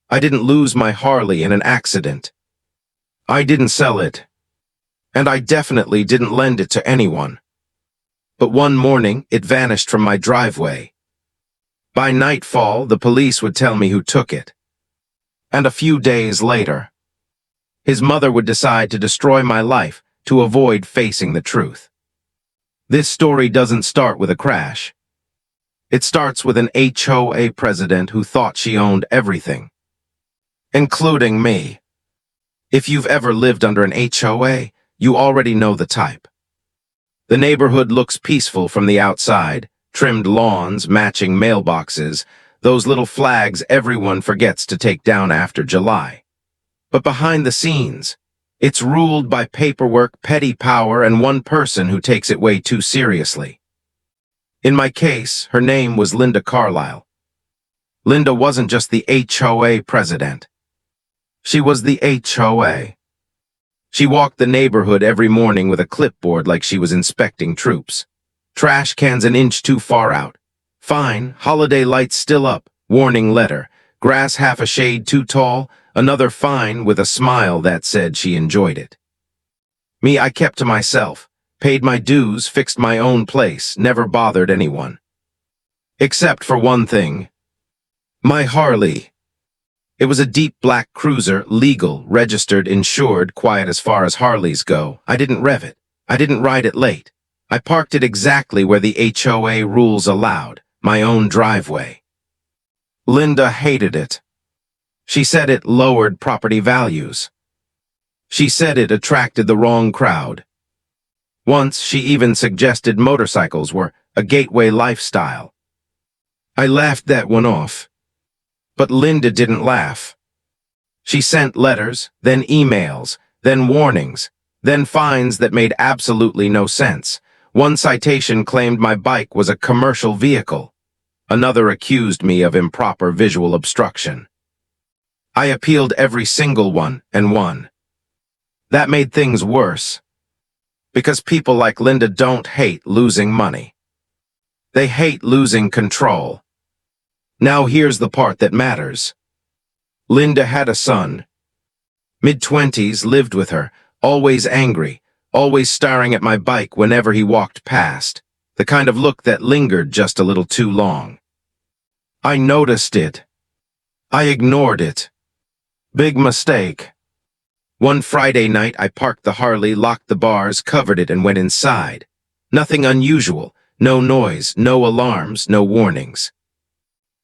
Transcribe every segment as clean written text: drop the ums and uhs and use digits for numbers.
I didn't lose my Harley in an accident. I didn't sell it. And I definitely didn't lend it to anyone. But one morning, it vanished from my driveway. By nightfall, the police would tell me who took it. And a few days later, his mother would decide to destroy my life to avoid facing the truth. This story doesn't start with a crash. It starts with an HOA president who thought she owned everything, including me. If you've ever lived under an HOA, you already know the type. The neighborhood looks peaceful from the outside, trimmed lawns, matching mailboxes, those little flags everyone forgets to take down after July. But behind the scenes, it's ruled by paperwork, petty power, and one person who takes it way too seriously. In my case, her name was Linda Carlisle. Linda wasn't just the HOA president. She was the HOA. She walked the neighborhood every morning with a clipboard like she was inspecting troops. Trash cans an inch too far out. Fine, holiday lights still up, warning letter. Grass half a shade too tall, another fine with a smile that said she enjoyed it. Me, I kept to myself, paid my dues, fixed my own place, never bothered anyone. Except for one thing. My Harley. It was a deep black cruiser, legal, registered, insured, quiet as far as Harleys go. I didn't rev it. I didn't ride it late. I parked it exactly where the HOA rules allowed, my own driveway. Linda hated it. She said it lowered property values. She said it attracted the wrong crowd. Once, she even suggested motorcycles were a gateway lifestyle. I laughed that one off. But Linda didn't laugh. She sent letters, then emails, then warnings, then fines that made absolutely no sense. One citation claimed my bike was a commercial vehicle. Another accused me of improper visual obstruction. I appealed every single one and won. That made things worse. Because people like Linda don't hate losing money. They hate losing control. Now here's the part that matters. Linda had a son. Mid-20s, lived with her, always angry, always staring at my bike whenever he walked past, the kind of look that lingered just a little too long. I noticed it. I ignored it. Big mistake. One Friday night, I parked the Harley, locked the bars, covered it, and went inside. Nothing unusual, no noise, no alarms, no warnings.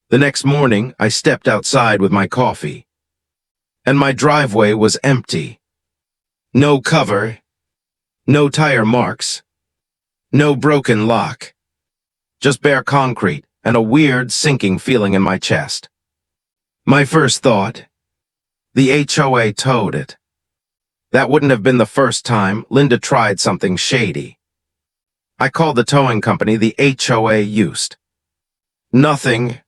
The next morning, I stepped outside with my coffee, and my driveway was empty. No cover, no tire marks, no broken lock, just bare concrete and a weird sinking feeling in my chest. My first thought, the HOA towed it. That wouldn't have been the first time Linda tried something shady. I called the towing company the HOA used. Nothing.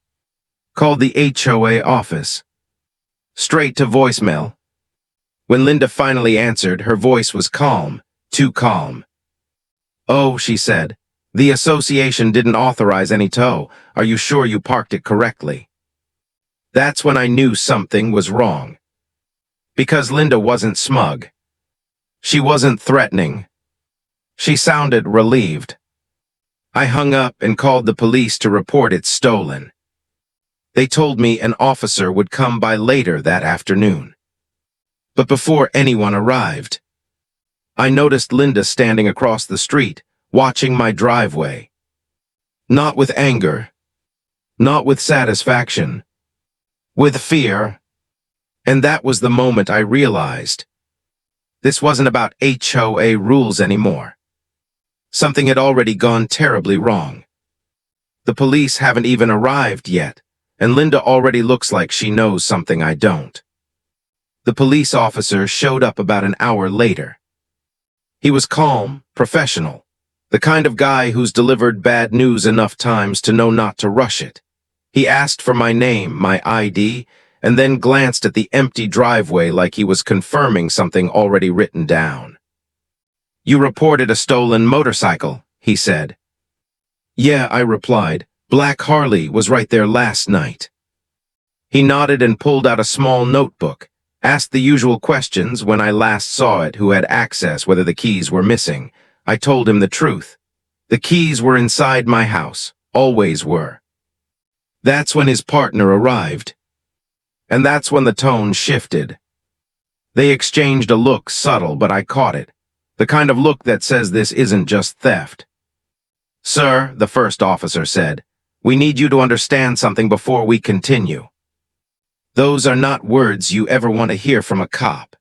Called the HOA office. Straight to voicemail. When Linda finally answered, her voice was calm, too calm. "Oh," she said, "the association didn't authorize any tow. Are you sure you parked it correctly?" That's when I knew something was wrong. Because Linda wasn't smug. She wasn't threatening. She sounded relieved. I hung up and called the police to report it stolen. They told me an officer would come by later that afternoon. But before anyone arrived, I noticed Linda standing across the street, watching my driveway. Not with anger, not with satisfaction, with fear. And that was the moment I realized this wasn't about HOA rules anymore. Something had already gone terribly wrong. The police haven't even arrived yet, and Linda already looks like she knows something I don't. The police officer showed up about an hour later. He was calm, professional, the kind of guy who's delivered bad news enough times to know not to rush it. He asked for my name, my ID, and then glanced at the empty driveway like he was confirming something already written down. "You reported a stolen motorcycle," he said. "Yeah," I replied. "Black Harley was right there last night." He nodded and pulled out a small notebook, asked the usual questions when I last saw it, who had access, whether the keys were missing. I told him the truth. The keys were inside my house, always were. That's when his partner arrived. And that's when the tone shifted. They exchanged a look, subtle, but I caught it. The kind of look that says this isn't just theft. "Sir," the first officer said, "we need you to understand something before we continue. Those are not words you ever want to hear from a cop."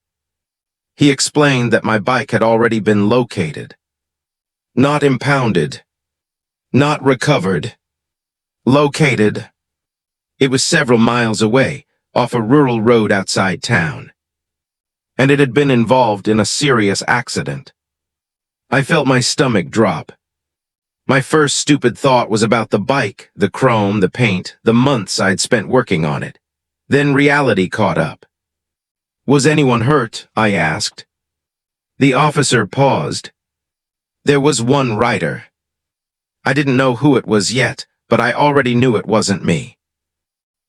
He explained that my bike had already been located. Not impounded. Not recovered. Located. It was several miles away, off a rural road outside town. And it had been involved in a serious accident. I felt my stomach drop. My first stupid thought was about the bike, the chrome, the paint, the months I'd spent working on it. Then reality caught up. "Was anyone hurt?" I asked. The officer paused. "There was one rider. I didn't know who it was yet, but I already knew it wasn't me."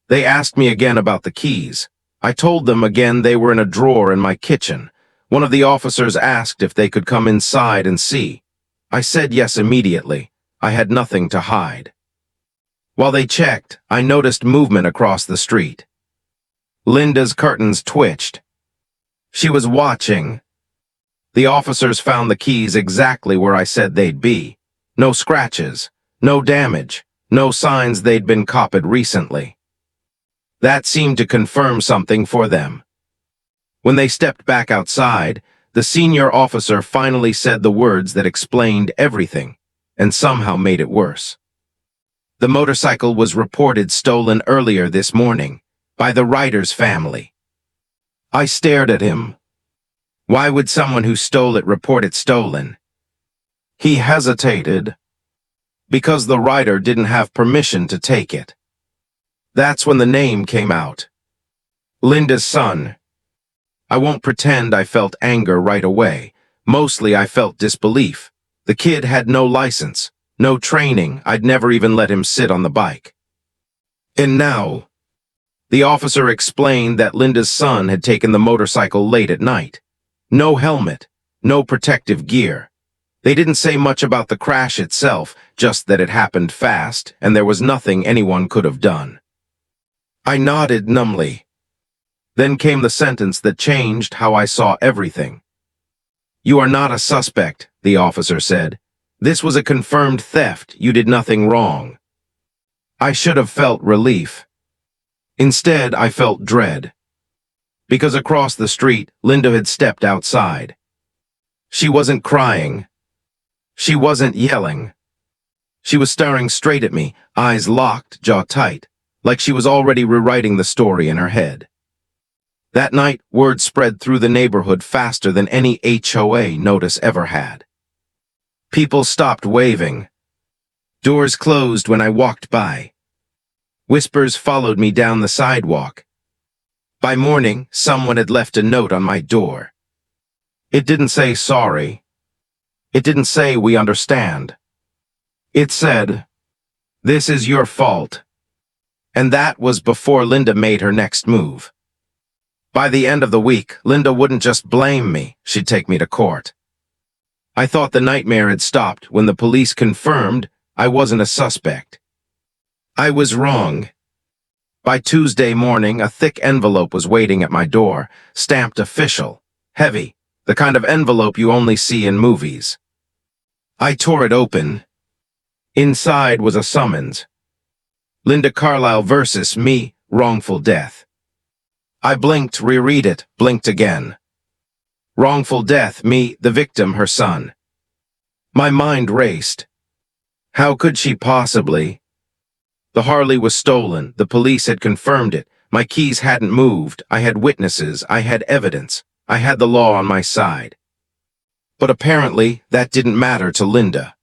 They asked me again about the keys. I told them again they were in a drawer in my kitchen. One of the officers asked if they could come inside and see. I said yes immediately. I had nothing to hide. While they checked, I noticed movement across the street. Linda's curtains twitched. She was watching. The officers found the keys exactly where I said they'd be. No scratches, no damage, no signs they'd been copied recently. That seemed to confirm something for them. When they stepped back outside, the senior officer finally said the words that explained everything, and somehow made it worse. The motorcycle was reported stolen earlier this morning, by the rider's family. I stared at him. Why would someone who stole it report it stolen? He hesitated. Because the rider didn't have permission to take it. That's when the name came out. Linda's son. I won't pretend I felt anger right away. Mostly I felt disbelief. The kid had no license, no training. I'd never even let him sit on the bike. And now, the officer explained that Linda's son had taken the motorcycle late at night. No helmet, no protective gear. They didn't say much about the crash itself, just that it happened fast, and there was nothing anyone could have done. I nodded numbly. Then came the sentence that changed how I saw everything. "You are not a suspect," the officer said. "This was a confirmed theft. You did nothing wrong." I should have felt relief. Instead, I felt dread. Because across the street, Linda had stepped outside. She wasn't crying. She wasn't yelling. She was staring straight at me, eyes locked, jaw tight, like she was already rewriting the story in her head. That night, word spread through the neighborhood faster than any HOA notice ever had. People stopped waving. Doors closed when I walked by. Whispers followed me down the sidewalk. By morning, someone had left a note on my door. It didn't say sorry. It didn't say we understand. It said, "This is your fault." And that was before Linda made her next move. By the end of the week, Linda wouldn't just blame me, she'd take me to court. I thought the nightmare had stopped when the police confirmed I wasn't a suspect. I was wrong. By Tuesday morning, a thick envelope was waiting at my door, stamped official, heavy, the kind of envelope you only see in movies. I tore it open. Inside was a summons. Linda Carlisle versus me, wrongful death. I blinked, reread it, blinked again. Wrongful death, me, the victim, her son. My mind raced. How could she possibly? The Harley was stolen, the police had confirmed it, my keys hadn't moved, I had witnesses, I had evidence, I had the law on my side. But apparently, that didn't matter to Linda.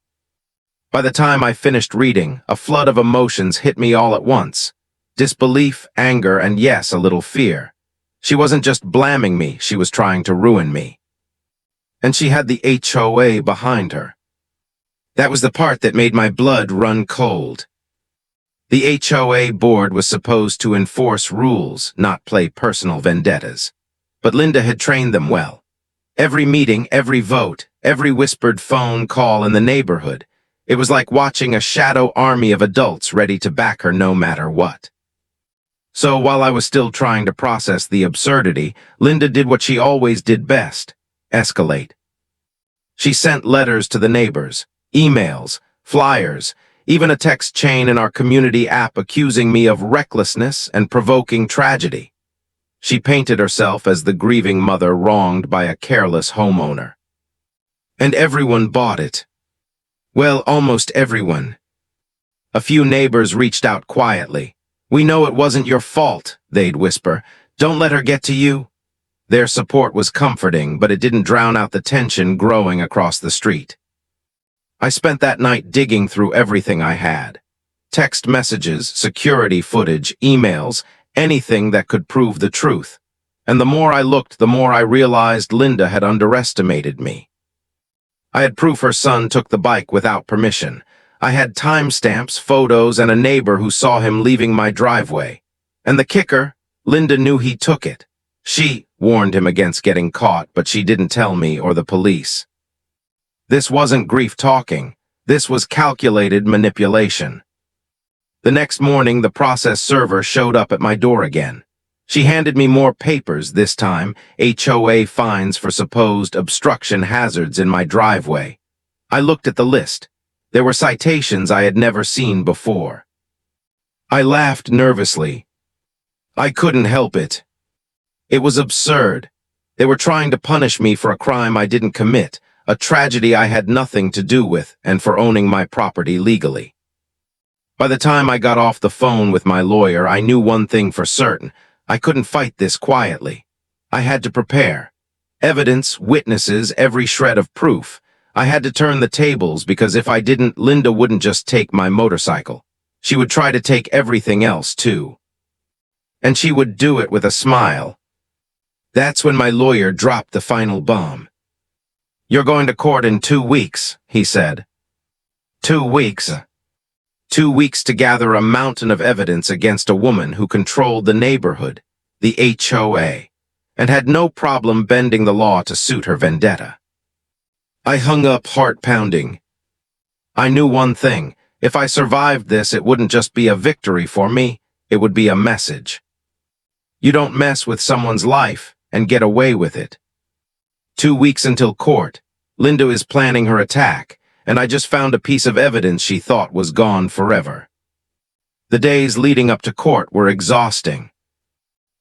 By the time I finished reading, a flood of emotions hit me all at once. Disbelief, anger, and yes, a little fear. She wasn't just blaming me, she was trying to ruin me. And she had the HOA behind her. That was the part that made my blood run cold. The HOA board was supposed to enforce rules, not play personal vendettas. But Linda had trained them well. Every meeting, every vote, every whispered phone call in the neighborhood, it was like watching a shadow army of adults ready to back her no matter what. So while I was still trying to process the absurdity, Linda did what she always did best: escalate. She sent letters to the neighbors, emails, flyers, even a text chain in our community app accusing me of recklessness and provoking tragedy. She painted herself as the grieving mother wronged by a careless homeowner. And everyone bought it. Well, almost everyone. A few neighbors reached out quietly. "We know it wasn't your fault," they'd whisper. "Don't let her get to you." Their support was comforting, but it didn't drown out the tension growing across the street. I spent that night digging through everything I had. Text messages, security footage, emails, anything that could prove the truth. And the more I looked, the more I realized Linda had underestimated me. I had proof her son took the bike without permission. I had timestamps, photos, and a neighbor who saw him leaving my driveway. And the kicker, Linda knew he took it. She warned him against getting caught, but she didn't tell me or the police. This wasn't grief talking. This was calculated manipulation. The next morning, the process server showed up at my door again. She handed me more papers, this time HOA fines for supposed obstruction hazards in my driveway. I looked at the list. There were citations I had never seen before. I laughed nervously. I couldn't help it. It was absurd. They were trying to punish me for a crime I didn't commit, a tragedy I had nothing to do with, and for owning my property legally. By the time I got off the phone with my lawyer, I knew one thing for certain. I couldn't fight this quietly. I had to prepare. Evidence, witnesses, every shred of proof. I had to turn the tables, because if I didn't, Linda wouldn't just take my motorcycle. She would try to take everything else, too. And she would do it with a smile. That's when my lawyer dropped the final bomb. "You're going to court in 2 weeks, he said. 2 weeks. 2 weeks to gather a mountain of evidence against a woman who controlled the neighborhood, the HOA, and had no problem bending the law to suit her vendetta. I hung up, heart pounding. I knew one thing: if I survived this, it wouldn't just be a victory for me, it would be a message. You don't mess with someone's life and get away with it. 2 weeks until court. Linda is planning her attack, and I just found a piece of evidence she thought was gone forever. The days leading up to court were exhausting.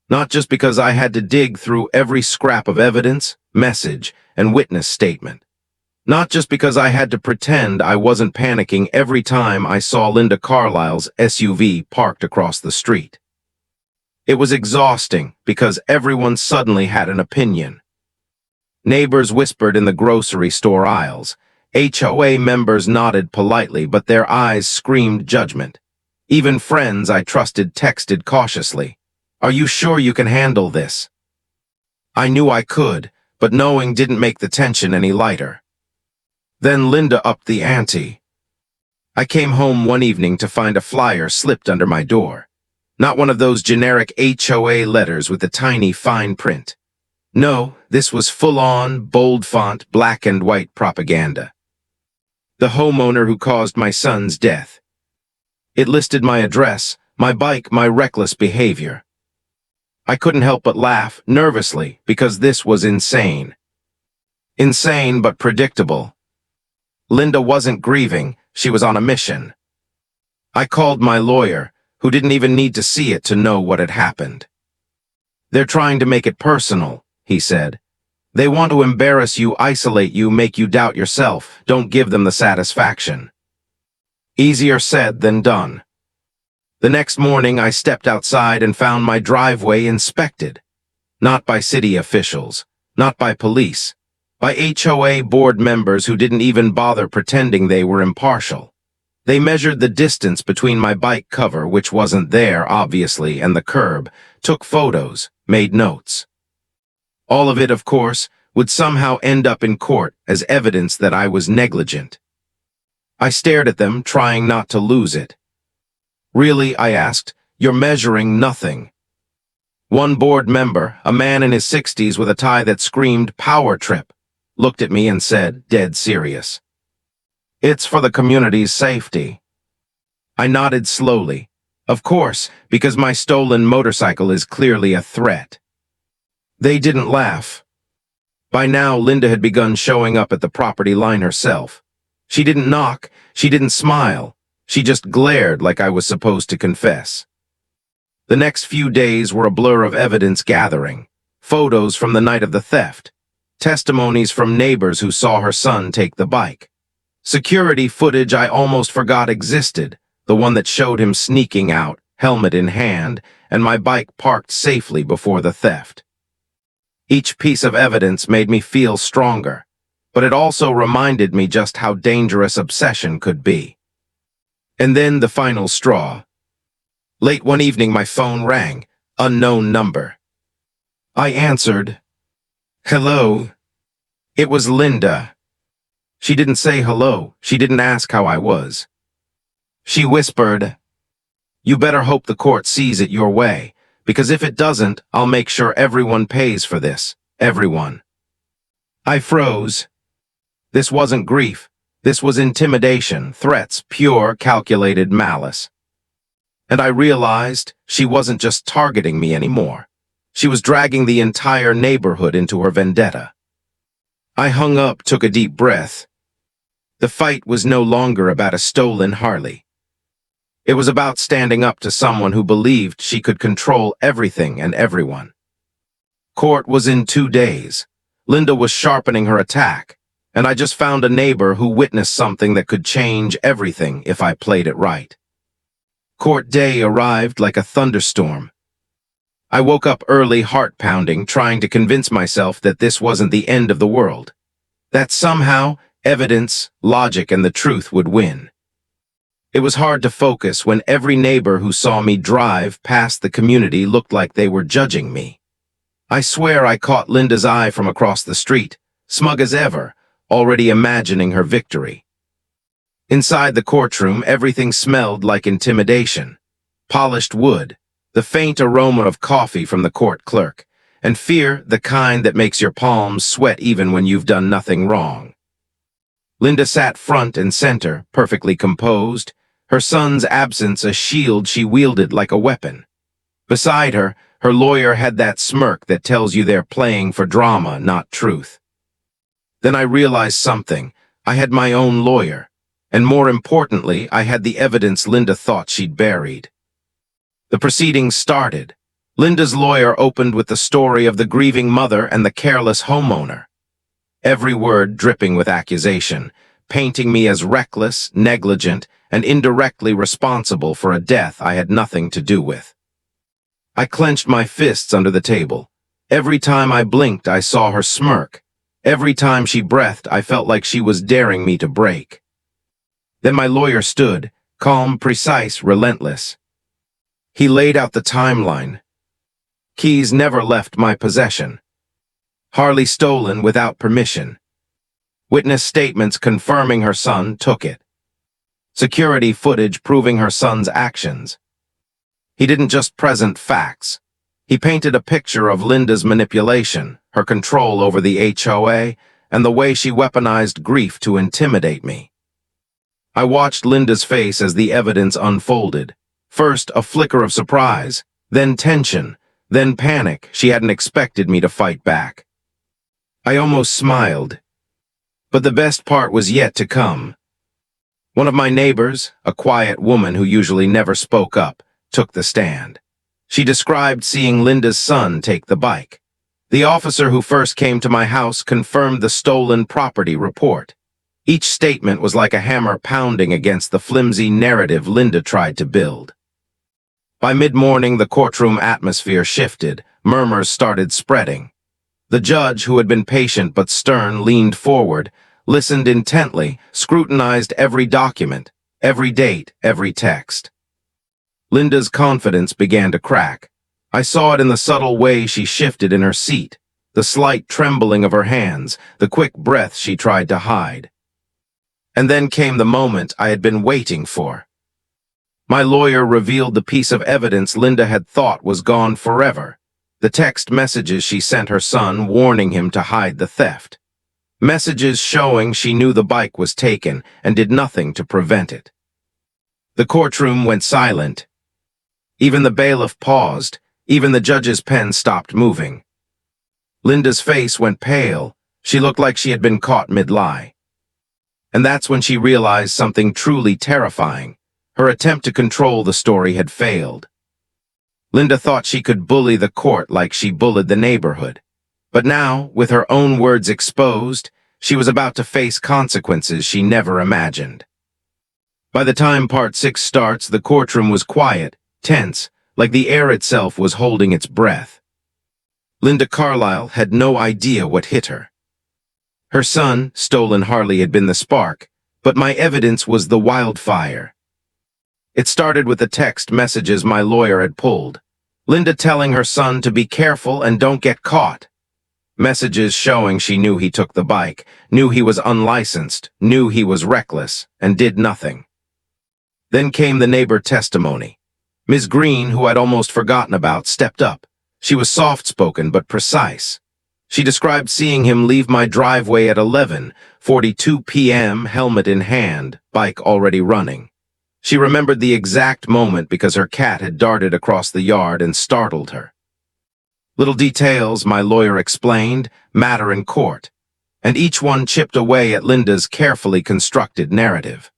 Not just because I had to dig through every scrap of evidence, message, and witness statement. Not just because I had to pretend I wasn't panicking every time I saw Linda Carlisle's SUV parked across the street. It was exhausting because everyone suddenly had an opinion. Neighbors whispered in the grocery store aisles. HOA members nodded politely, but their eyes screamed judgment. Even friends I trusted texted cautiously. "Are you sure you can handle this?" I knew I could, but knowing didn't make the tension any lighter. Then Linda upped the ante. I came home one evening to find a flyer slipped under my door. Not one of those generic HOA letters with the tiny fine print. No, this was full-on, bold font, black and white propaganda. The homeowner who caused my son's death. It listed my address, my bike, my reckless behavior. I couldn't help but laugh, nervously, because this was insane. Insane but predictable. Linda wasn't grieving, she was on a mission. I called my lawyer, who didn't even need to see it to know what had happened. "They're trying to make it personal," he said. "They want to embarrass you, isolate you, make you doubt yourself. Don't give them the satisfaction." Easier said than done. The next morning, I stepped outside and found my driveway inspected. Not by city officials, not by police, by HOA board members who didn't even bother pretending they were impartial. They measured the distance between my bike cover, which wasn't there, obviously, and the curb, took photos, made notes. All of it, of course, would somehow end up in court as evidence that I was negligent. I stared at them, trying not to lose it. Really, I asked. You're measuring nothing. One board member, a man in his 60s with a tie that screamed power trip, looked at me and said, dead serious, "It's for the community's safety." I nodded slowly. Of course, because my stolen motorcycle is clearly a threat. They didn't laugh. By now, Linda had begun showing up at the property line herself. She didn't knock, she didn't smile. She just glared like I was supposed to confess. The next few days were a blur of evidence gathering. Photos from the night of the theft. Testimonies from neighbors who saw her son take the bike. Security footage I almost forgot existed, the one that showed him sneaking out, helmet in hand, and my bike parked safely before the theft. Each piece of evidence made me feel stronger, but it also reminded me just how dangerous obsession could be. And then the final straw. Late one evening, my phone rang. Unknown number. I answered. Hello. It was Linda. She didn't say hello. She didn't ask how I was. She whispered, "You better hope the court sees it your way, because if it doesn't, I'll make sure everyone pays for this. Everyone." I froze. This wasn't grief. This was intimidation, threats, pure, calculated malice. And I realized she wasn't just targeting me anymore. She was dragging the entire neighborhood into her vendetta. I hung up, took a deep breath. The fight was no longer about a stolen Harley. It was about standing up to someone who believed she could control everything and everyone. Court was in 2 days. Linda was sharpening her attack, and I just found a neighbor who witnessed something that could change everything if I played it right. Court day arrived like a thunderstorm. I woke up early, heart pounding, trying to convince myself that this wasn't the end of the world. That somehow, evidence, logic, and the truth would win. It was hard to focus when every neighbor who saw me drive past the community looked like they were judging me. I swear I caught Linda's eye from across the street, smug as ever, already imagining her victory. Inside the courtroom, everything smelled like intimidation. Polished wood, the faint aroma of coffee from the court clerk, and fear, the kind that makes your palms sweat even when you've done nothing wrong. Linda sat front and center, perfectly composed, her son's absence a shield she wielded like a weapon. Beside her, her lawyer had that smirk that tells you they're playing for drama, not truth. Then I realized something. I had my own lawyer. And more importantly, I had the evidence Linda thought she'd buried. The proceedings started. Linda's lawyer opened with the story of the grieving mother and the careless homeowner. Every word dripping with accusation, painting me as reckless, negligent, and indirectly responsible for a death I had nothing to do with. I clenched my fists under the table. Every time I blinked, I saw her smirk. Every time she breathed, I felt like she was daring me to break. Then my lawyer stood, calm, precise, relentless. He laid out the timeline. Keys never left my possession. Harley stolen without permission. Witness statements confirming her son took it. Security footage proving her son's actions. He didn't just present facts. He painted a picture of Linda's manipulation, her control over the HOA, and the way she weaponized grief to intimidate me. I watched Linda's face as the evidence unfolded. First, a flicker of surprise, then tension, then panic. She hadn't expected me to fight back. I almost smiled. But the best part was yet to come. One of my neighbors, a quiet woman who usually never spoke up, took the stand. She described seeing Linda's son take the bike. The officer who first came to my house confirmed the stolen property report. Each statement was like a hammer pounding against the flimsy narrative Linda tried to build. By mid-morning, the courtroom atmosphere shifted. Murmurs started spreading. The judge, who had been patient but stern, leaned forward, listened intently, scrutinized every document, every date, every text. Linda's confidence began to crack. I saw it in the subtle way she shifted in her seat, the slight trembling of her hands, the quick breath she tried to hide. And then came the moment I had been waiting for. My lawyer revealed the piece of evidence Linda had thought was gone forever. The text messages she sent her son warning him to hide the theft. Messages showing she knew the bike was taken and did nothing to prevent it. The courtroom went silent. Even the bailiff paused. Even the judge's pen stopped moving. Linda's face went pale. She looked like she had been caught mid-lie. And that's when she realized something truly terrifying. Her attempt to control the story had failed. Linda thought she could bully the court like she bullied the neighborhood. But now, with her own words exposed, she was about to face consequences she never imagined. By the time Part 6 starts, the courtroom was quiet, tense, like the air itself was holding its breath. Linda Carlisle had no idea what hit her. Her son, stolen Harley, had been the spark, but my evidence was the wildfire. It started with the text messages my lawyer had pulled. Linda telling her son to be careful and don't get caught. Messages showing she knew he took the bike, knew he was unlicensed, knew he was reckless, and did nothing. Then came the neighbor testimony. Ms. Green, who I'd almost forgotten about, stepped up. She was soft-spoken but precise. She described seeing him leave my driveway at 11:42 p.m., helmet in hand, bike already running. She remembered the exact moment because her cat had darted across the yard and startled her. Little details, my lawyer explained, matter in court, and each one chipped away at Linda's carefully constructed narrative.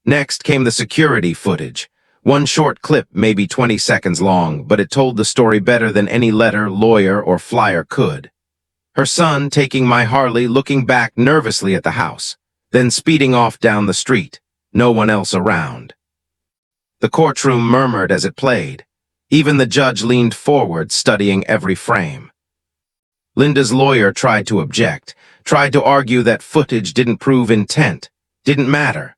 Next came the security footage. One short clip, maybe 20 seconds long, but it told the story better than any letter, lawyer, or flyer could. Her son taking my Harley, looking back nervously at the house, then speeding off down the street, no one else around. The courtroom murmured as it played. Even the judge leaned forward, studying every frame. Linda's lawyer tried to object, tried to argue that footage didn't prove intent, didn't matter.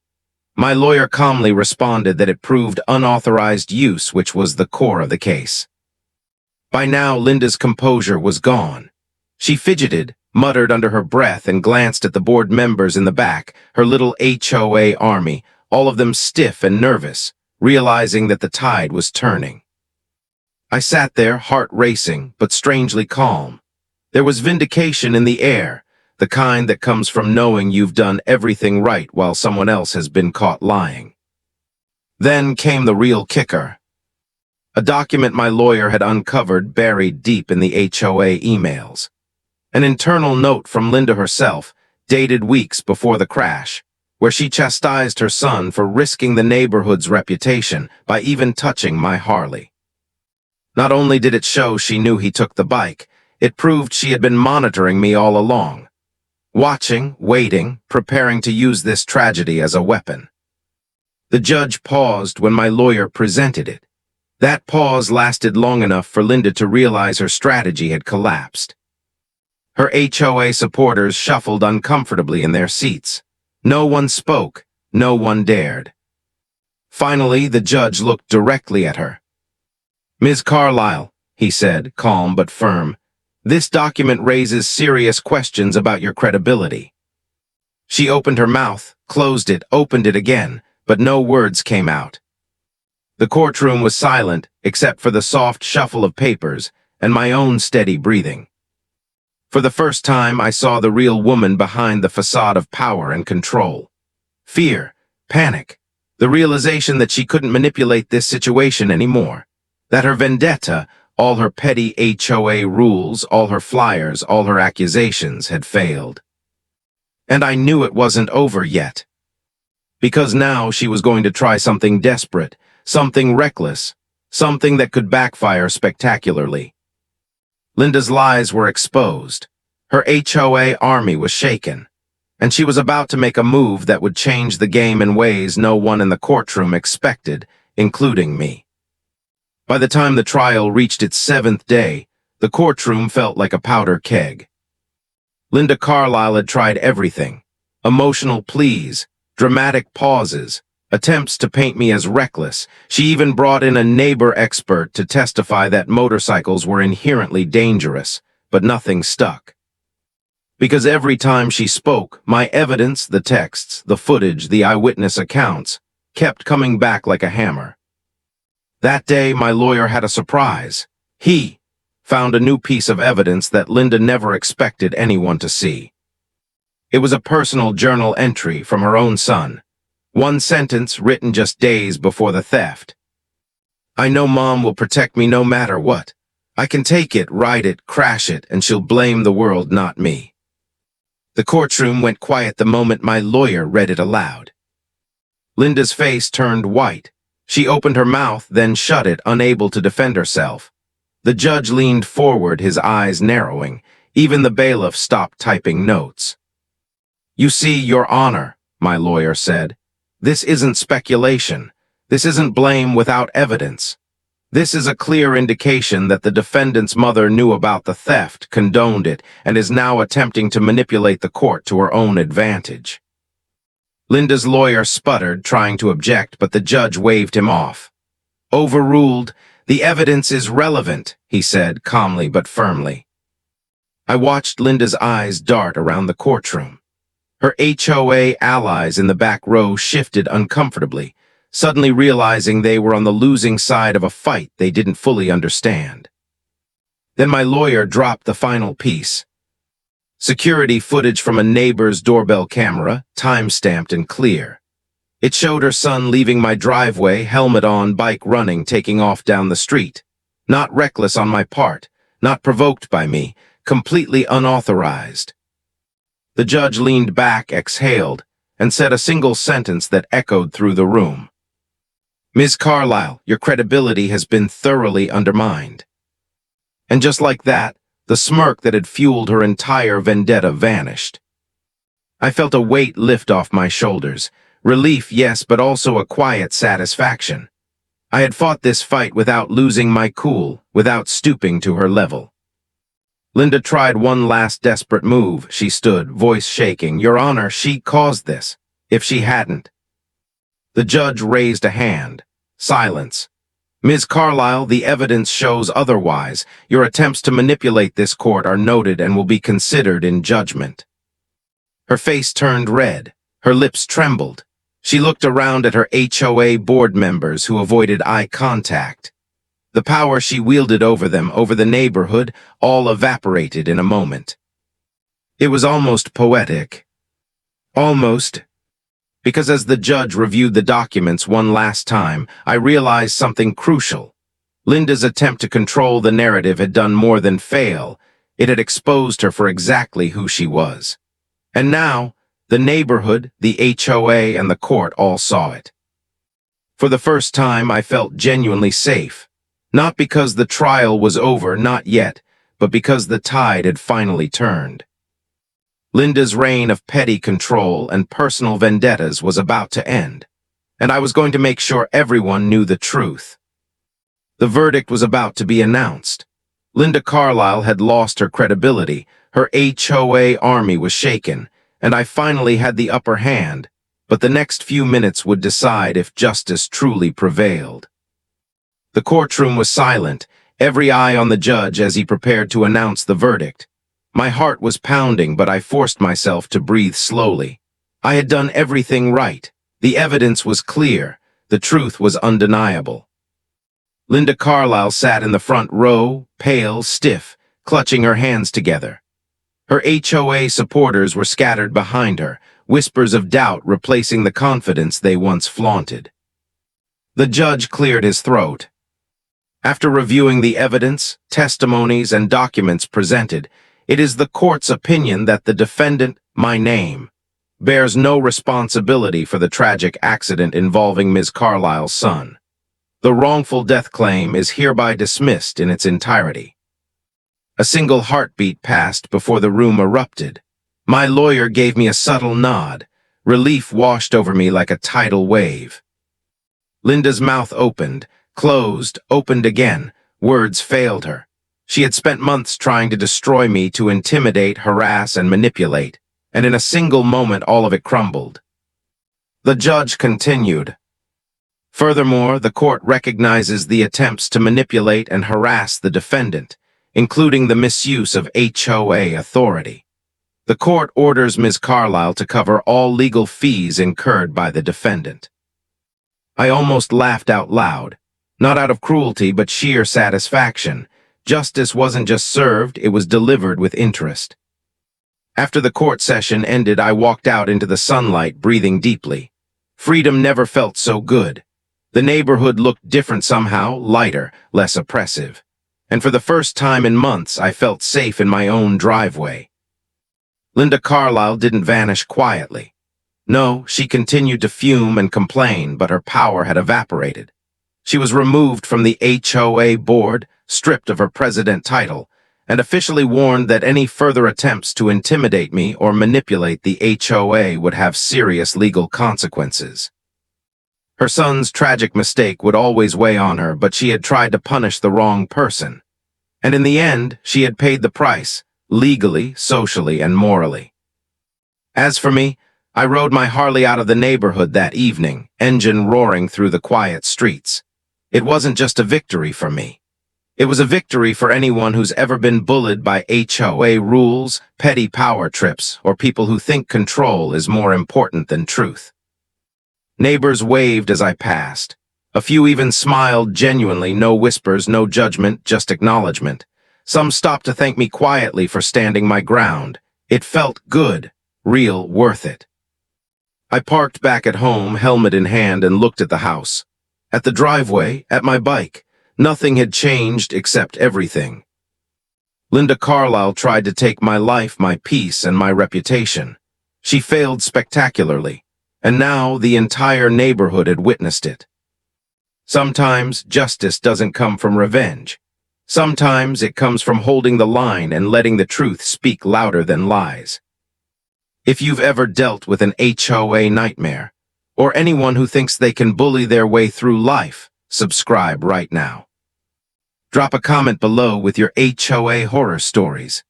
My lawyer calmly responded that it proved unauthorized use, which was the core of the case. By now, Linda's composure was gone. She fidgeted, muttered under her breath, and glanced at the board members in the back, her little HOA army, all of them stiff and nervous, realizing that the tide was turning. I sat there, heart racing, but strangely calm. There was vindication in the air, the kind that comes from knowing you've done everything right while someone else has been caught lying. Then came the real kicker. A document my lawyer had uncovered buried deep in the HOA emails. An internal note from Linda herself, dated weeks before the crash, where she chastised her son for risking the neighborhood's reputation by even touching my Harley. Not only did it show she knew he took the bike, it proved she had been monitoring me all along. Watching, waiting, preparing to use this tragedy as a weapon. The judge paused when my lawyer presented it. That pause lasted long enough for Linda to realize her strategy had collapsed. Her HOA supporters shuffled uncomfortably in their seats. No one spoke, no one dared. Finally, the judge looked directly at her. "Ms. Carlisle," he said, calm but firm, "this document raises serious questions about your credibility." She opened her mouth, closed it, opened it again, but no words came out. The courtroom was silent, except for the soft shuffle of papers and my own steady breathing. For the first time, I saw the real woman behind the facade of power and control. Fear, panic, the realization that she couldn't manipulate this situation anymore, that her vendetta, all her petty HOA rules, all her flyers, all her accusations had failed. And I knew it wasn't over yet. Because now she was going to try something desperate, something reckless, something that could backfire spectacularly. Linda's lies were exposed. Her HOA army was shaken, and she was about to make a move that would change the game in ways no one in the courtroom expected, including me. By the time the trial reached its 7th day, the courtroom felt like a powder keg. Linda Carlisle had tried everything: emotional pleas, dramatic pauses, attempts to paint me as reckless. She even brought in a neighbor expert to testify that motorcycles were inherently dangerous, but nothing stuck. Because every time she spoke, my evidence, the texts, the footage, the eyewitness accounts, kept coming back like a hammer. That day, my lawyer had a surprise. He found a new piece of evidence that Linda never expected anyone to see. It was a personal journal entry from her own son. One sentence written just days before the theft. "I know Mom will protect me no matter what. I can take it, write it, crash it, and she'll blame the world, not me." The courtroom went quiet the moment my lawyer read it aloud. Linda's face turned white. She opened her mouth, then shut it, unable to defend herself. The judge leaned forward, his eyes narrowing. Even the bailiff stopped typing notes. "You see, Your Honor," my lawyer said, "this isn't speculation. This isn't blame without evidence. This is a clear indication that the defendant's mother knew about the theft, condoned it, and is now attempting to manipulate the court to her own advantage." Linda's lawyer sputtered, trying to object, but the judge waved him off. "Overruled. The evidence is relevant," he said, calmly but firmly. I watched Linda's eyes dart around the courtroom. Her HOA allies in the back row shifted uncomfortably, suddenly realizing they were on the losing side of a fight they didn't fully understand. Then my lawyer dropped the final piece. Security footage from a neighbor's doorbell camera, time-stamped and clear. It showed her son leaving my driveway, helmet on, bike running, taking off down the street. Not reckless on my part, not provoked by me, completely unauthorized. The judge leaned back, exhaled, and said a single sentence that echoed through the room. "Ms. Carlyle, your credibility has been thoroughly undermined." And just like that, the smirk that had fueled her entire vendetta vanished. I felt a weight lift off my shoulders. Relief, yes, but also a quiet satisfaction. I had fought this fight without losing my cool, without stooping to her level. Linda tried one last desperate move. She stood, voice shaking. "Your Honor, she caused this. If she hadn't." The judge raised a hand. Silence. "Ms. Carlyle, the evidence shows otherwise. Your attempts to manipulate this court are noted and will be considered in judgment." Her face turned red. Her lips trembled. She looked around at her HOA board members who avoided eye contact. The power she wielded over them, over the neighborhood, all evaporated in a moment. It was almost poetic. Almost. Because as the judge reviewed the documents one last time, I realized something crucial. Linda's attempt to control the narrative had done more than fail. It had exposed her for exactly who she was. And now, the neighborhood, the HOA, and the court all saw it. For the first time, I felt genuinely safe. Not because the trial was over, not yet, but because the tide had finally turned. Linda's reign of petty control and personal vendettas was about to end, and I was going to make sure everyone knew the truth. The verdict was about to be announced. Linda Carlyle had lost her credibility, her HOA army was shaken, and I finally had the upper hand, but the next few minutes would decide if justice truly prevailed. The courtroom was silent, every eye on the judge as he prepared to announce the verdict. My heart was pounding, but I forced myself to breathe slowly. I had done everything right. The evidence was clear. The truth was undeniable. Linda Carlyle sat in the front row, pale, stiff, clutching her hands together. Her HOA supporters were scattered behind her, whispers of doubt replacing the confidence they once flaunted. The judge cleared his throat. After reviewing the evidence, testimonies, and documents presented, it is the court's opinion that the defendant, my name, bears no responsibility for the tragic accident involving Ms. Carlyle's son. The wrongful death claim is hereby dismissed in its entirety. A single heartbeat passed before the room erupted. My lawyer gave me a subtle nod. Relief washed over me like a tidal wave. Linda's mouth opened, closed, opened again. Words failed her. She had spent months trying to destroy me, to intimidate, harass, and manipulate, and in a single moment all of it crumbled. The judge continued. Furthermore, the court recognizes the attempts to manipulate and harass the defendant, including the misuse of HOA authority. The court orders Ms. Carlyle to cover all legal fees incurred by the defendant. I almost laughed out loud, not out of cruelty but sheer satisfaction. Justice wasn't just served, it was delivered with interest. After the court session ended, I walked out into the sunlight, breathing deeply. Freedom never felt so good. The neighborhood looked different somehow, lighter, less oppressive. And for the first time in months, I felt safe in my own driveway. Linda Carlisle didn't vanish quietly. No, she continued to fume and complain, but her power had evaporated. She was removed from the HOA board, stripped of her president title, and officially warned that any further attempts to intimidate me or manipulate the HOA would have serious legal consequences. Her son's tragic mistake would always weigh on her, but she had tried to punish the wrong person. And in the end, she had paid the price, legally, socially, and morally. As for me, I rode my Harley out of the neighborhood that evening, engine roaring through the quiet streets. It wasn't just a victory for me. It was a victory for anyone who's ever been bullied by HOA rules, petty power trips, or people who think control is more important than truth. Neighbors waved as I passed. A few even smiled genuinely, no whispers, no judgment, just acknowledgement. Some stopped to thank me quietly for standing my ground. It felt good, real, worth it. I parked back at home, helmet in hand, and looked at the house. At the driveway, at my bike. Nothing had changed except everything. Linda Carlisle tried to take my life, my peace, and my reputation. She failed spectacularly, and now the entire neighborhood had witnessed it. Sometimes justice doesn't come from revenge. Sometimes it comes from holding the line and letting the truth speak louder than lies. If you've ever dealt with an HOA nightmare, or anyone who thinks they can bully their way through life, subscribe right now. Drop a comment below with your HOA horror stories.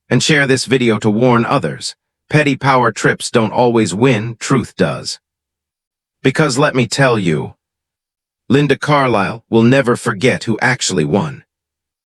And share this video to warn others. Petty power trips don't always win, truth does. Because let me tell you, Linda Carlisle will never forget who actually won.